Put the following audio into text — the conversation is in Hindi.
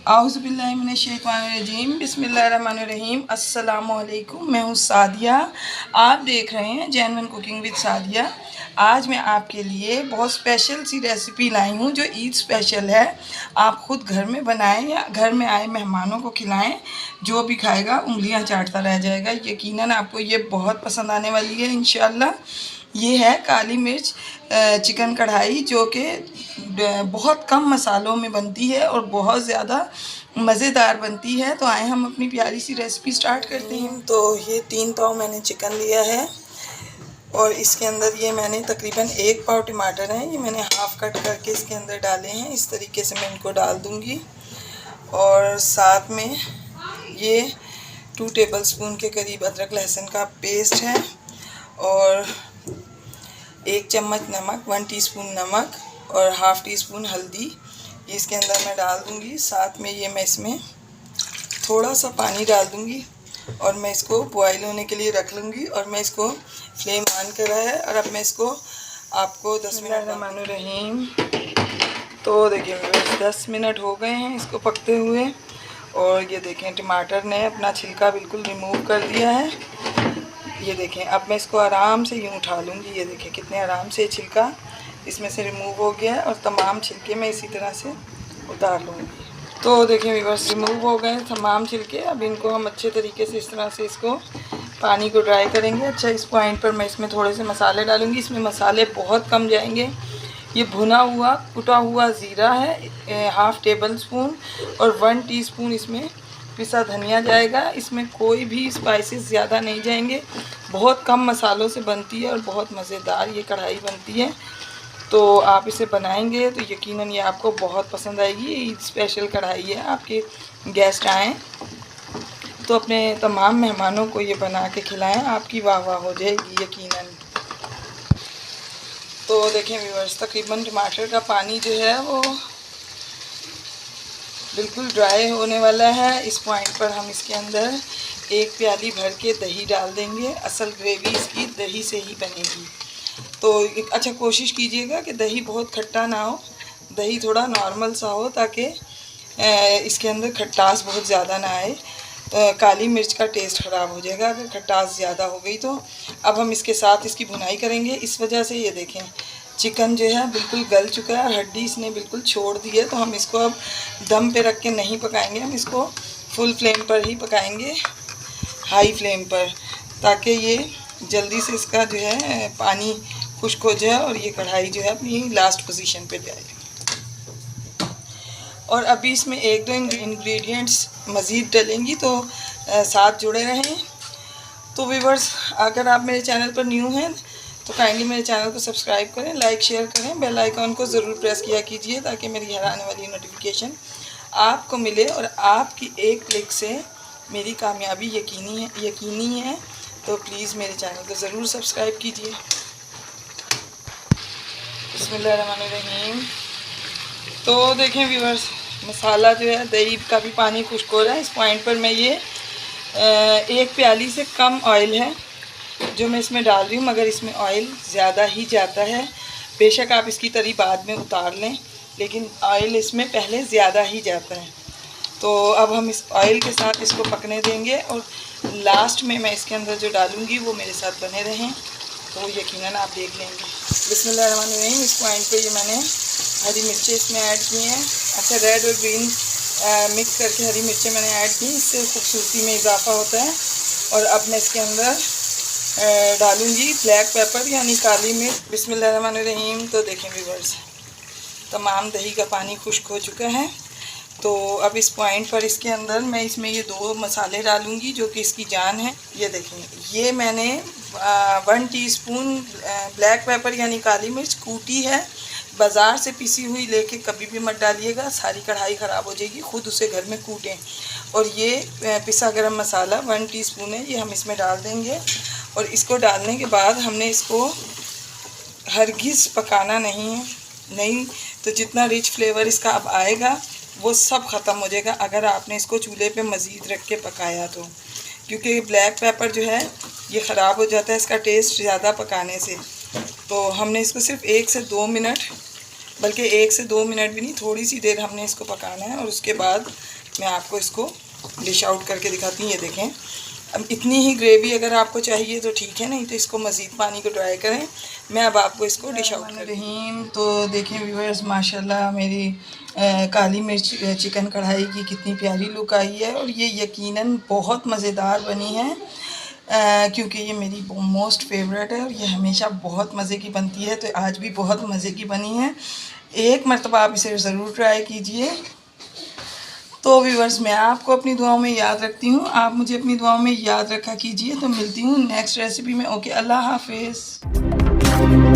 आउज़ुबिल्लाहिमिनश्शैतानिर्रजीम बिस्मिल्लाहिर्रहमानिर्रहीम। अस्सलामुअलैकुम। मैं हूँ सादिया। आप देख रहे हैं जैनवन कुकिंग विद सादिया। आज मैं आपके लिए बहुत स्पेशल सी रेसिपी लाई हूँ जो ईद स्पेशल है। आप ख़ुद घर में बनाएं या घर में आए मेहमानों को खिलाएं। जो भी खाएगा उंगलियां चाटता रह जाएगा। यकीनन आपको ये बहुत पसंद आने वाली है इंशाल्लाह। ये है काली मिर्च चिकन कढ़ाई, जो कि बहुत कम मसालों में बनती है और बहुत ज़्यादा मज़ेदार बनती है। तो आए हम अपनी प्यारी सी रेसिपी स्टार्ट करते हैं। तो ये 3 पाव मैंने चिकन लिया है और इसके अंदर ये मैंने तकरीबन 1 पाव टमाटर हैं, ये मैंने हाफ़ कट करके इसके अंदर डाले हैं। इस तरीके से मैं इनको डाल दूँगी। और साथ में ये 2 टेबलस्पून के करीब अदरक लहसुन का पेस्ट है और 1 चम्मच नमक, 1 टीस्पून नमक और हाफ़ टी स्पून हल्दी इसके अंदर मैं डाल दूँगी। साथ में ये मैं इसमें थोड़ा सा पानी डाल दूँगी और मैं इसको बॉईल होने के लिए रख लूँगी। और मैं इसको फ्लेम ऑन करा है और अब मैं इसको आपको 10 मिनट रहीम। तो देखिए 10 मिनट हो गए हैं इसको पकते हुए और ये देखें टमाटर ने अपना छिलका बिल्कुल रिमूव कर दिया है। ये देखें अब मैं इसको आराम से यूँ उठा लूँगी। ये देखें कितने आराम से छिलका इसमें से रिमूव हो गया है और तमाम छिलके मैं इसी तरह से उतार लूँगी। तो देखें व्यूअर्स रिमूव हो गए तमाम छिलके। अब इनको हम अच्छे तरीके से इस तरह से इसको पानी को ड्राई करेंगे। अच्छा, इस पॉइंट पर मैं इसमें थोड़े से मसाले डालूँगी। इसमें मसाले बहुत कम जाएंगे। ये भुना हुआ कुटा हुआ ज़ीरा है हाफ़ टेबल स्पून और 1 टीस्पून इसमें पिसा धनिया जाएगा। इसमें कोई भी स्पाइसेस ज़्यादा नहीं जाएंगे। बहुत कम मसालों से बनती है और बहुत मज़ेदार ये कढ़ाई बनती है। तो आप इसे बनाएंगे तो यकीनन ये आपको बहुत पसंद आएगी। ये स्पेशल कढ़ाई है। आपके गेस्ट आएँ तो अपने तमाम मेहमानों को ये बना के खिलाएं, आपकी वाह वाह हो जाएगी यकीनन। तो देखें व्यूअर्स तकरीबन टमाटर का पानी जो है वो बिल्कुल ड्राई होने वाला है। इस पॉइंट पर हम इसके अंदर 1 प्याली भर के दही डाल देंगे। असल ग्रेवी इसकी दही से ही बनेगी। तो अच्छा कोशिश कीजिएगा कि दही बहुत खट्टा ना हो, दही थोड़ा नॉर्मल सा हो ताकि इसके अंदर खट्टास बहुत ज़्यादा ना आए। काली मिर्च का टेस्ट ख़राब हो जाएगा अगर खट्टास ज़्यादा हो गई तो। अब हम इसके साथ इसकी भुनाई करेंगे। इस वजह से ये देखें चिकन जो है बिल्कुल गल चुका है और हड्डी इसने बिल्कुल छोड़ दी है। तो हम इसको अब दम पे रख के नहीं पकाएंगे, हम इसको फुल फ्लेम पर ही पकाएंगे, हाई फ्लेम पर, ताकि ये जल्दी से इसका जो है पानी खुश्क हो जाए और ये कढ़ाई जो है अपनी लास्ट पोजीशन पे जाए। और अभी इसमें 1-2 इंग्रेडिएंट्स मज़ीद डलेंगी तो साथ जुड़े रहें। तो व्यूअर्स अगर आप मेरे चैनल पर न्यू हैं तो काइंडली मेरे चैनल को सब्सक्राइब करें, लाइक शेयर करें, बेल आइकॉन को ज़रूर प्रेस किया कीजिए ताकि मेरी हर आने वाली नोटिफिकेशन आपको मिले और आपकी एक क्लिक से मेरी कामयाबी यकीनी है। तो प्लीज़ मेरे चैनल को ज़रूर सब्सक्राइब कीजिए। बिस्मिल्लाहिर्रहमानिर्रहीम। तो देखें व्यूअर्स मसाला जो है दही का भी पानी खुश्क हो रहा है। इस पॉइंट पर मैं ये 1 प्याली से कम ऑयल है जो मैं इसमें डाल रही हूँ, मगर इसमें ऑयल ज़्यादा ही जाता है। बेशक आप इसकी तरी बाद में उतार लें लेकिन ऑयल इसमें पहले ज़्यादा ही जाता है। तो अब हम इस ऑयल के साथ इसको पकने देंगे और लास्ट में मैं इसके अंदर जो डालूँगी वो मेरे साथ बने रहें तो यकीनन आप देख लेंगे। बिस्मिल्लाहिर्रहमानिर्रहीम। इस पॉइंट पे ये मैंने हरी मिर्चें इसमें ऐड की हैं। अच्छा, रेड और ग्रीन मिक्स करके हरी मिर्चें मैंने ऐड की, इससे खूबसूरती में इजाफा होता है। और अब मैं इसके अंदर डालूँगी ब्लैक पेपर यानी काली मिर्च। बिस्मिल्लाहिर्रहमानिर्रहीम। तो देखें व्यूअर्स तमाम दही का पानी खुश्क हो चुका है। तो अब इस पॉइंट पर इसके अंदर मैं इसमें ये 2 मसाले डालूँगी जो कि इसकी जान है। ये देखें ये मैंने 1 टीस्पून ब्लैक पेपर यानी काली मिर्च कूटी है। बाज़ार से पिसी हुई लेके कभी भी मत डालिएगा, सारी कढ़ाई ख़राब हो जाएगी। ख़ुद उसे घर में कूटें। और ये पिसा गरम मसाला 1 टीस्पून है, ये हम इसमें डाल देंगे। और इसको डालने के बाद हमने इसको हरगिज़ पकाना नहीं तो जितना रिच फ्लेवर इसका अब आएगा वो सब ख़त्म हो जाएगा अगर आपने इसको चूल्हे पे मज़ीद रख के पकाया तो, क्योंकि ब्लैक पेपर जो है ये ख़राब हो जाता है इसका टेस्ट ज़्यादा पकाने से। तो हमने इसको सिर्फ 1 से 2 मिनट बल्कि 1 से 2 मिनट भी नहीं, थोड़ी सी देर हमने इसको पकाना है। और उसके बाद मैं आपको इसको डिश आउट करके दिखाती हूँ। ये देखें, अब इतनी ही ग्रेवी अगर आपको चाहिए तो ठीक है, नहीं तो इसको मज़ीद पानी को ड्राई करें। मैं अब आपको इसको डिश आउट कर रही। तो देखें व्यूअर्स, माशाल्लाह मेरी काली मिर्च चिकन कढ़ाई की कितनी प्यारी लुक आई है। और ये यकीनन बहुत मज़ेदार बनी है, क्योंकि ये मेरी मोस्ट फेवरेट है और ये हमेशा बहुत मज़े की बनती है। तो आज भी बहुत मज़े की बनी है। एक मरतबा आप इसे ज़रूर ट्राई कीजिए। तो व्यूअर्स, मैं आपको अपनी दुआओं में याद रखती हूँ, आप मुझे अपनी दुआओं में याद रखा कीजिए। तो मिलती हूँ नेक्स्ट रेसिपी में। ओके, अल्लाह हाफिज़।